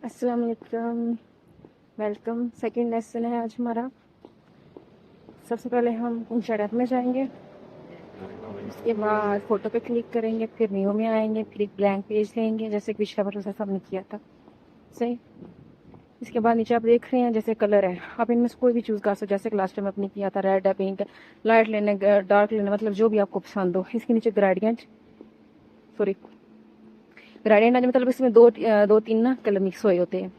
अस्सलाम वालेकुम, welcome. Second lesson है आज हमारा। सबसे पहले हम इंस्टाग्राम में जाएंगे, उसके बाद फ़ोटो पे क्लिक करेंगे, फिर न्यू में आएंगे, फिर एक ब्लैंक पेज लेंगे जैसे कि पिछला प्रोसेस हमने किया था। सही। इसके बाद नीचे आप देख रहे हैं जैसे कलर है, आप इनमें से कोई भी चूज़ कर सकते हो। जैसे कि लास्ट टाइम आपने किया था रेड है, पिंक है, लाइट लेना है, डार्क लेना, मतलब जो भी आपको पसंद हो। इसके नीचे ग्रेडियंट, सॉरी ग्रेडियंट आने मतलब इसमें दो तीन ना कलर मिक्स हुए होते हैं,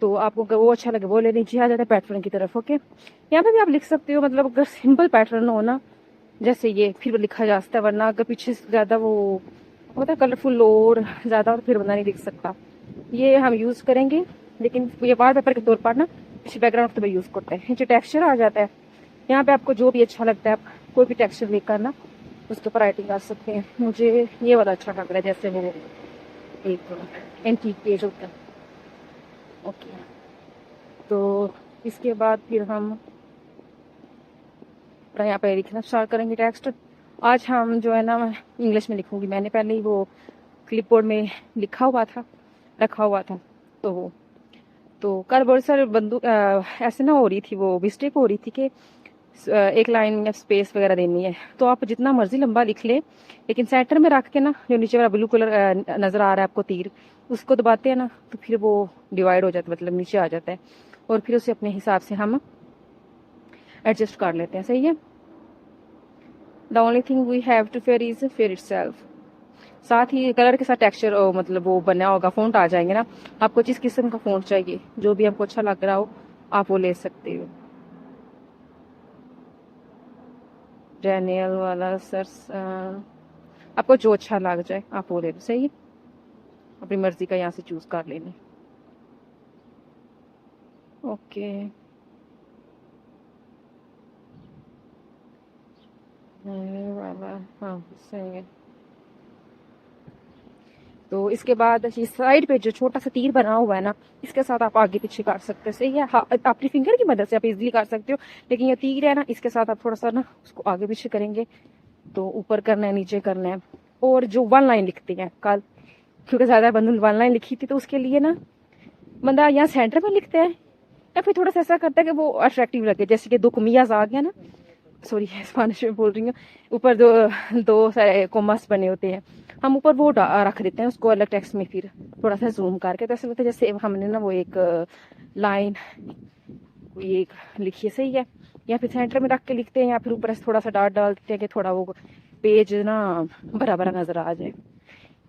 तो आपको अगर वो अच्छा लगे वो ले लीजिए। आ जाता है पैटर्न की तरफ। ओके, यहाँ पे भी आप लिख सकते हो, मतलब अगर सिंपल पैटर्न हो ना जैसे ये, फिर लिखा जा सकता है, वरना अगर पीछे से ज़्यादा वो होता है कलरफुल और ज़्यादा, और फिर बंदा नहीं लिख सकता। ये हम यूज़ करेंगे, लेकिन ये वाल पेपर के तौर पर ना किसी बैकग्राउंड पे यूज़ करते हैं। नीचे टेक्सचर आ जाता है, यहाँ पे आपको जो भी अच्छा लगता है आप कोई भी टेक्सचर लेकर ना उसके ऊपर राइटिंग कर सकते हैं। मुझे ये वाला अच्छा लग रहा है, जैसे वो एक एंटीक पेज होता है। ओके, तो इसके बाद फिर हम यहाँ पे लिखना स्टार्ट करेंगे टेक्स्ट। आज हम जो है ना इंग्लिश में लिखूंगी, मैंने पहले ही वो क्लिपबोर्ड में लिखा हुआ था, रखा हुआ था। तो कल बहुत सारे ऐसे ना हो रही थी, वो मिस्टेक हो रही थी कि एक लाइन में स्पेस वगैरह देनी है, तो आप जितना मर्जी लंबा लिख ले, लेकिन सेंटर में रख के ना जो नीचे वाला ब्लू कलर नजर आ रहा है आपको तीर, उसको दबाते हैं ना तो फिर वो डिवाइड हो जाता है, मतलब नीचे आ जाता है, और फिर उसे अपने हिसाब से हम एडजस्ट कर लेते हैं। सही है। The only thing we have to fair is fair itself. साथ ही कलर के साथ टेक्सचर मतलब वो बना होगा, फ़ॉन्ट आ जाएंगे ना। आपको जिस किस्म का फ़ॉन्ट चाहिए, जो भी आपको अच्छा लग रहा हो, आप वो ले सकते हो। डैनियल वाला सर, आपको जो अच्छा लग जाए आप वो ले लो। सही है, अपनी मर्जी का यहाँ से चूज कर लेना। ओके, वाला, हाँ सही है। तो इसके बाद इस साइड पे जो छोटा सा तीर बना हुआ है ना, इसके साथ आप आगे पीछे कर सकते हो। सही है, हाँ, अपनी फिंगर की मदद से आप इजीली कर सकते हो, लेकिन ये तीर है ना, इसके साथ आप थोड़ा सा ना उसको आगे पीछे करेंगे तो ऊपर करना है, नीचे करना है। और जो वन लाइन लिखते हैं कल, क्योंकि ज्यादा बंदूल वन लाइन लिखी थी, तो उसके लिए ना बंदा यहाँ सेंटर में लिखते हैं, या फिर थोड़ा सा ऐसा करता है कि वो अट्रैक्टिव लगे, जैसे कि दो कुमियाज आ गया ना, सॉरी स्पेनिश में बोल रही हूँ, ऊपर दो दो सारे कोमस बने होते हैं, हम ऊपर वो रख देते हैं उसको अलग टेक्स्ट में, फिर थोड़ा सा जूम करके, तो ऐसा लगता है जैसे हमने ना वो एक लाइन कोई एक लिखी है। सही है, या फिर सेंटर में रख के लिखते हैं, या फिर ऊपर से थोड़ा सा डाट डाल देते हैं कि थोड़ा वो पेज ना भरा भरा नजर आ जाए।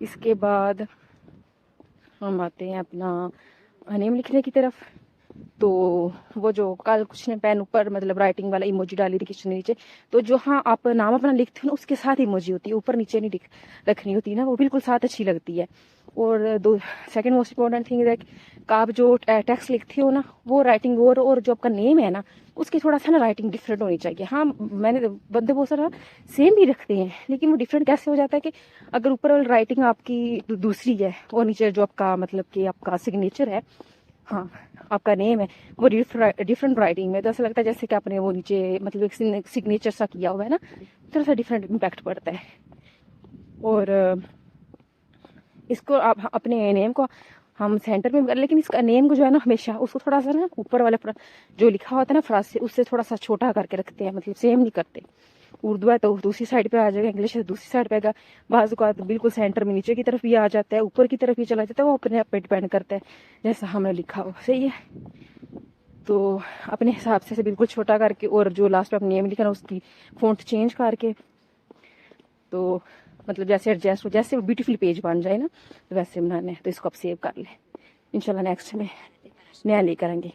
इसके बाद हम आते हैं अपना नेम लिखने की तरफ। तो वो जो कल कुछ ने पेन ऊपर मतलब राइटिंग वाला इमोजी डाली थी किसी ने नीचे, तो जो हाँ आप नाम अपना लिखते हो ना उसके साथ इमोजी होती है, ऊपर नीचे नहीं रखनी होती ना, वो बिल्कुल साथ अच्छी लगती है। और दो सेकंड मोस्ट इम्पोर्टेंट थिंग है कि आप जो टेक्स्ट लिखते हो ना वो राइटिंग, और जो आपका नेम है ना उसकी थोड़ा सा ना राइटिंग डिफरेंट होनी चाहिए। हाँ, मैंने बंदे बहुत सारा सेम भी रखते हैं, लेकिन वो डिफरेंट कैसे हो जाता है कि अगर ऊपर वाली राइटिंग आपकी दूसरी है और नीचे जो आपका मतलब कि आपका सिग्नेचर है, हाँ आपका नेम है, वो डिफरेंट राइटिंग में, तो ऐसा लगता है जैसे कि आपने वो नीचे मतलब एक सिग्नेचर सा किया हुआ है ना, थोड़ा सा डिफरेंट इम्पैक्ट पड़ता है। और इसको आप अपने नेम को हम सेंटर में कर, लेकिन इसका नेम को जो है ना हमेशा उसको थोड़ा सा ना ऊपर वाले जो लिखा होता है ना फ्रास से, उससे थोड़ा सा छोटा करके रखते हैं, मतलब सेम नहीं करते। उर्दू है तो दूसरी साइड पे आ जाएगा, इंग्लिश है तो दूसरी साइड पे आएगा, बाजू का तो बिल्कुल सेंटर में नीचे की तरफ भी आ जाता है, ऊपर की तरफ भी चला जाता है, वो अपने आप पे डिपेंड करता है जैसा हमने लिखा हो। सही है, तो अपने हिसाब से बिल्कुल छोटा करके, और जो लास्ट में अपने नेम लिखा ना उसकी फ़ॉन्ट चेंज करके, तो मतलब जैसे एडजस्ट हो, जैसे ब्यूटीफुल पेज बन जाए ना तो वैसे बनाना है। तो इसको आप सेव कर लें, इंशाल्लाह नेक्स्ट में नया लेकर आएंगे।